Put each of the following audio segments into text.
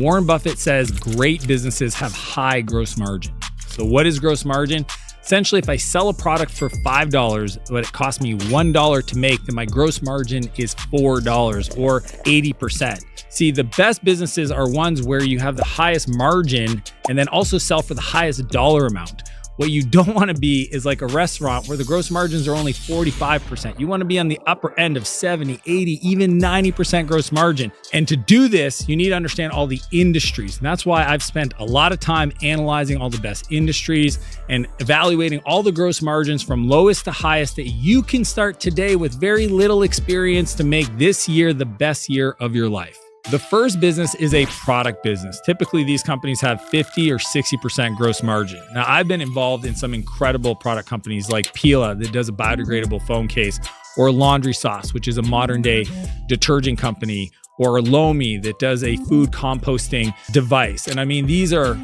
Warren Buffett says great businesses have high gross margin. So what is gross margin? Essentially, if I sell a product for $5, but it costs me $1 to make, then my gross margin is $4 or 80%. See, the best businesses are ones where you have the highest margin and then also sell for the highest dollar amount. What you don't want to be is like a restaurant where the gross margins are only 45%. You want to be on the upper end of 70, 80, even 90% gross margin. And to do this, you need to understand all the industries. And that's why I've spent a lot of time analyzing all the best industries and evaluating all the gross margins from lowest to highest that you can start today with very little experience to make this year the best year of your life. The first business is a product business. Typically, these companies have 50 or 60% gross margin. Now, I've been involved in some incredible product companies like Pila that does a biodegradable phone case, or Laundry Sauce, which is a modern day detergent company, or Lomi that does a food composting device. And I mean, these are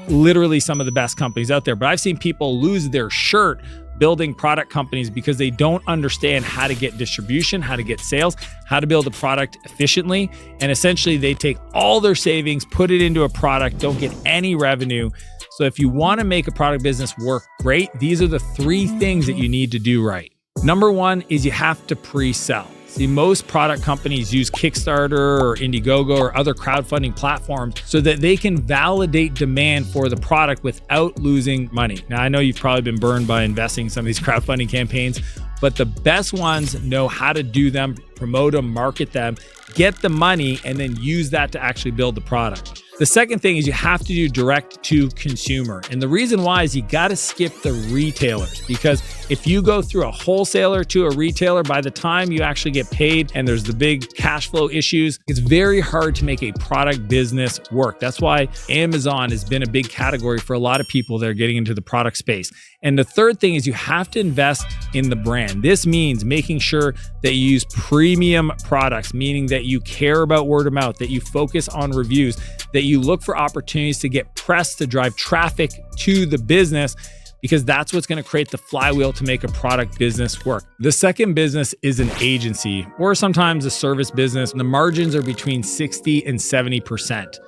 literally some of the best companies out there, but I've seen people lose their shirt building product companies because they don't understand how to get distribution, how to get sales, how to build a product efficiently. And essentially they take all their savings, put it into a product, don't get any revenue. So if you want to make a product business work great, these are the 3 things that you need to do right. Number 1 is you have to pre-sell. See, most product companies use Kickstarter or Indiegogo or other crowdfunding platforms so that they can validate demand for the product without losing money. Now, I know you've probably been burned by investing in some of these crowdfunding campaigns, but the best ones know how to do them, promote them, market them, get the money, and then use that to actually build the product. The second thing is you have to do direct to consumer. And the reason why is you got to skip the retailers, because if you go through a wholesaler to a retailer, by the time you actually get paid and there's the big cash flow issues, it's very hard to make a product business work. That's why Amazon has been a big category for a lot of people that are getting into the product space. And the third thing is you have to invest in the brand. This means making sure that you use premium products, meaning that you care about word of mouth, that you focus on reviews, that you look for opportunities to get press to drive traffic to the business, because that's what's going to create the flywheel to make a product business work. The second business is an agency or sometimes a service business. The margins are between 60 and 70%.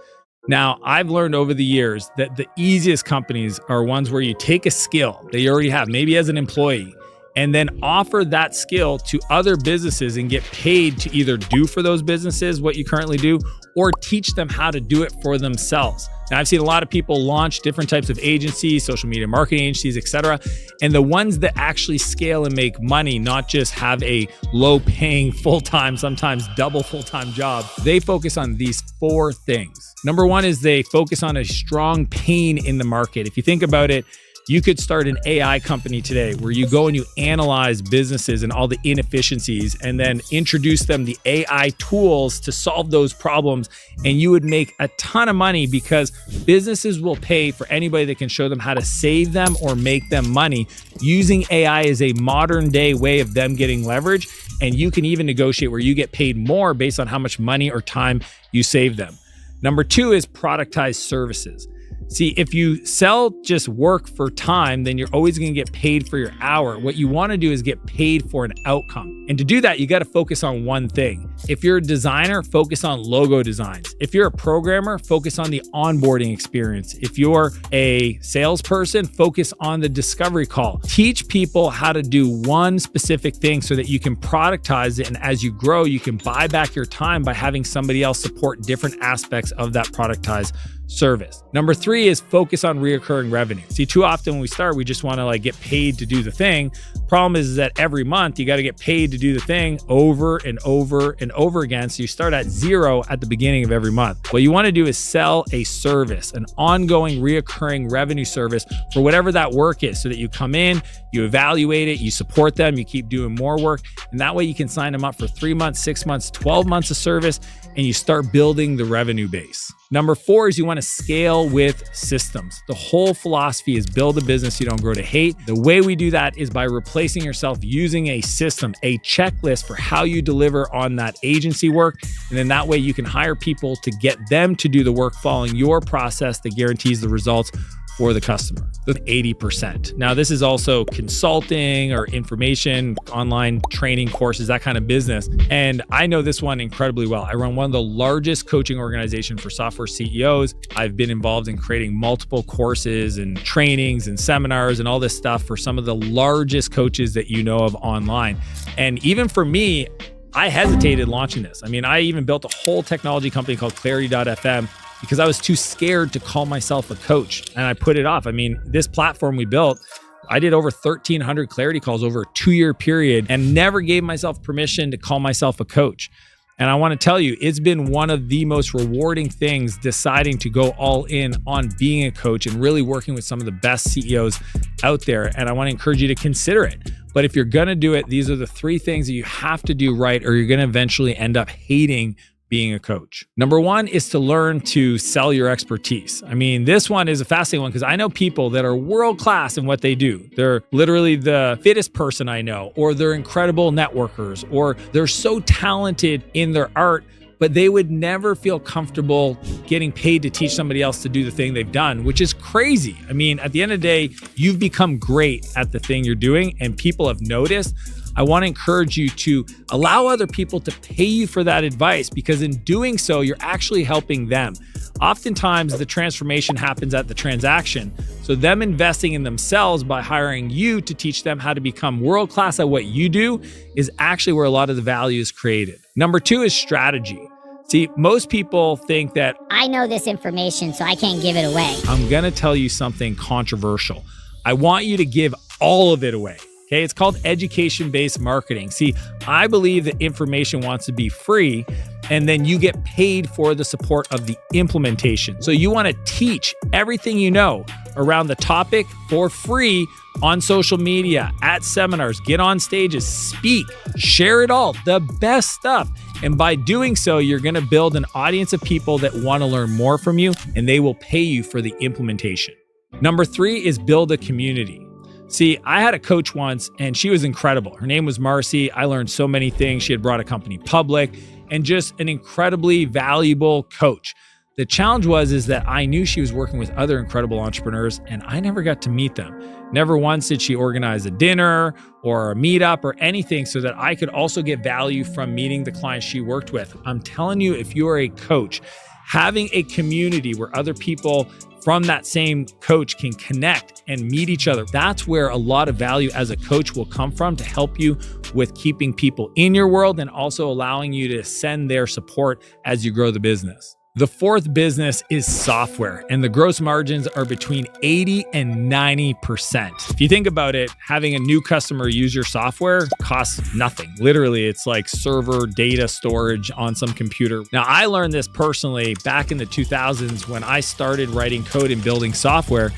Now, I've learned over the years that the easiest companies are ones where you take a skill that you already have, maybe as an employee, and then offer that skill to other businesses and get paid to either do for those businesses what you currently do or teach them how to do it for themselves. Now, I've seen a lot of people launch different types of agencies, social media marketing agencies, etc. And the ones that actually scale and make money, not just have a low paying full-time, sometimes double full-time job, they focus on these 4 things. Number 1 is they focus on a strong pain in the market. If you think about it, you could start an AI company today where you go and you analyze businesses and all the inefficiencies and then introduce them the AI tools to solve those problems. And you would make a ton of money because businesses will pay for anybody that can show them how to save them or make them money. Using AI is a modern day way of them getting leverage. And you can even negotiate where you get paid more based on how much money or time you save them. Number 2 is productized services. See, if you sell just work for time, then you're always going to get paid for your hour. What you want to do is get paid for an outcome. And to do that, you got to focus on one thing. If you're a designer, focus on logo designs. If you're a programmer, focus on the onboarding experience. If you're a salesperson, focus on the discovery call. Teach people how to do one specific thing so that you can productize it. And as you grow, you can buy back your time by having somebody else support different aspects of that productized service. Number 3 is focus on reoccurring revenue. See, too often when we start, we just want to get paid to do the thing. Problem is that every month you got to get paid to do the thing over and over and over again. So you start at 0 at the beginning of every month. What you want to do is sell a service, an ongoing reoccurring revenue service for whatever that work is, so that you come in, you evaluate it, you support them, you keep doing more work. And that way you can sign them up for 3 months, 6 months, 12 months of service, and you start building the revenue base. Number 4 is you want to scale with systems. The whole philosophy is build a business you don't grow to hate. The way we do that is by replacing yourself using a system, a checklist for how you deliver on that agency work. And then that way you can hire people to get them to do the work following your process that guarantees the results for the customer, the 80%. Now, this is also consulting or information, online training courses, that kind of business. And I know this one incredibly well. I run one of the largest coaching organizations for software CEOs. I've been involved in creating multiple courses and trainings and seminars and all this stuff for some of the largest coaches that you know of online. And even for me, I hesitated launching this. I mean, I even built a whole technology company called Clarity.fm because I was too scared to call myself a coach, and I put it off. I mean, this platform we built, I did over 1,300 Clarity calls over a 2-year period and never gave myself permission to call myself a coach. And I want to tell you, it's been one of the most rewarding things deciding to go all in on being a coach and really working with some of the best CEOs out there. And I want to encourage you to consider it. But if you're going to do it, these are the 3 things that you have to do right, or you're going to eventually end up hating being a coach. Number 1 is to learn to sell your expertise. I mean, this one is a fascinating one because I know people that are world-class in what they do. They're literally the fittest person I know, or they're incredible networkers, or they're so talented in their art, but they would never feel comfortable getting paid to teach somebody else to do the thing they've done, which is crazy. I mean, at the end of the day, you've become great at the thing you're doing and people have noticed. I want to encourage you to allow other people to pay you for that advice, because in doing so, you're actually helping them. Oftentimes, the transformation happens at the transaction. So them investing in themselves by hiring you to teach them how to become world-class at what you do is actually where a lot of the value is created. Number 2 is strategy. See, most people think that I know this information, so I can't give it away. I'm going to tell you something controversial. I want you to give all of it away. Okay, it's called education-based marketing. See, I believe that information wants to be free, and then you get paid for the support of the implementation. So you want to teach everything you know around the topic for free on social media, at seminars, get on stages, speak, share it all, the best stuff. And by doing so, you're going to build an audience of people that want to learn more from you, and they will pay you for the implementation. Number 3 is build a community. See, I had a coach once and she was incredible. Her name was Marcy. I learned so many things. She had brought a company public and just an incredibly valuable coach. The challenge is that I knew she was working with other incredible entrepreneurs and I never got to meet them. Never once did she organize a dinner or a meetup or anything so that I could also get value from meeting the clients she worked with. I'm telling you, if you are a coach, having a community where other people from that same coach can connect and meet each other, that's where a lot of value as a coach will come from to help you with keeping people in your world and also allowing you to send their support as you grow the business. The 4th business is software, and the gross margins are between 80 and 90%. If you think about it, having a new customer use your software costs nothing. Literally, it's like server data storage on some computer. Now, I learned this personally back in the 2000s when I started writing code and building software.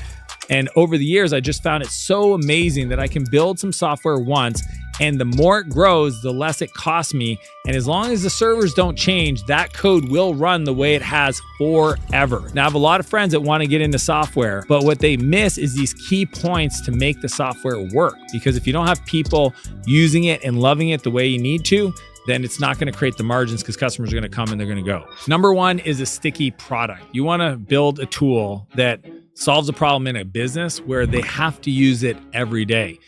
And over the years, I just found it so amazing that I can build some software once, and the more it grows, the less it costs me. And as long as the servers don't change, that code will run the way it has forever. Now, I have a lot of friends that want to get into software, but what they miss is these key points to make the software work. Because if you don't have people using it and loving it the way you need to, then it's not going to create the margins because customers are going to come and they're going to go. Number 1 is a sticky product. You want to build a tool that solves a problem in a business where they have to use it every day.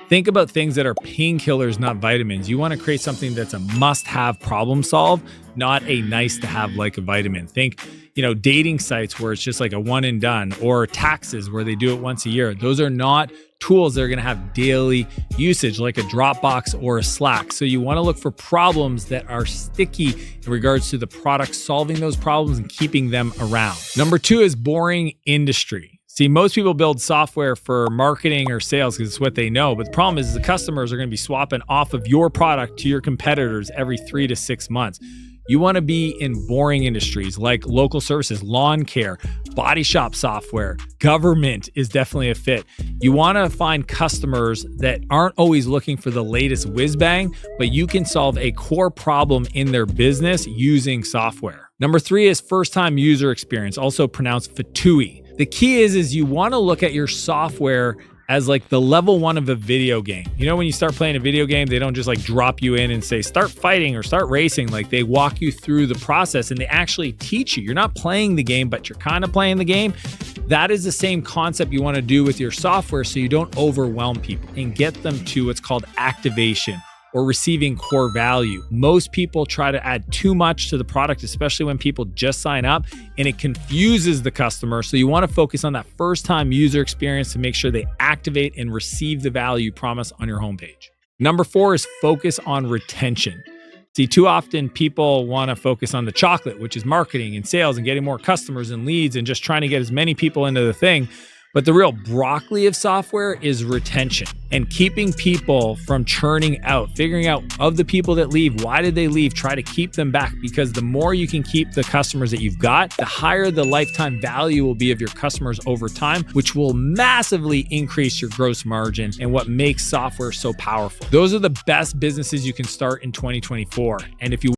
Think about things that are painkillers, not vitamins. You want to create something that's a must-have problem solve, not a nice-to-have like a vitamin. Think, dating sites where it's just like a one and done, or taxes where they do it once a year. Those are not tools that are going to have daily usage like a Dropbox or a Slack. So you want to look for problems that are sticky in regards to the product solving those problems and keeping them around. Number 2 is boring industry. See, most people build software for marketing or sales because it's what they know. But the problem is the customers are going to be swapping off of your product to your competitors every 3 to 6 months. You want to be in boring industries like local services, lawn care, body shop software. Government is definitely a fit. You want to find customers that aren't always looking for the latest whiz bang, but you can solve a core problem in their business using software. Number 3 is first-time user experience, also pronounced FTUI. The key is you want to look at your software as like the level 1 of a video game. When you start playing a video game, they don't just like drop you in and say, start fighting or start racing. Like they walk you through the process and they actually teach you. You're not playing the game, but you're kind of playing the game. That is the same concept you want to do with your software so you don't overwhelm people and get them to what's called activation or receiving core value. Most people try to add too much to the product, especially when people just sign up, and it confuses the customer. So you want to focus on that first-time user experience to make sure they activate and receive the value you promise on your homepage. Number 4 is focus on retention. See, too often people want to focus on the chocolate, which is marketing and sales and getting more customers and leads and just trying to get as many people into the thing. But the real broccoli of software is retention and keeping people from churning out, figuring out of the people that leave, why did they leave? Try to keep them back, because the more you can keep the customers that you've got, the higher the lifetime value will be of your customers over time, which will massively increase your gross margin and what makes software so powerful. Those are the best businesses you can start in 2024. And if you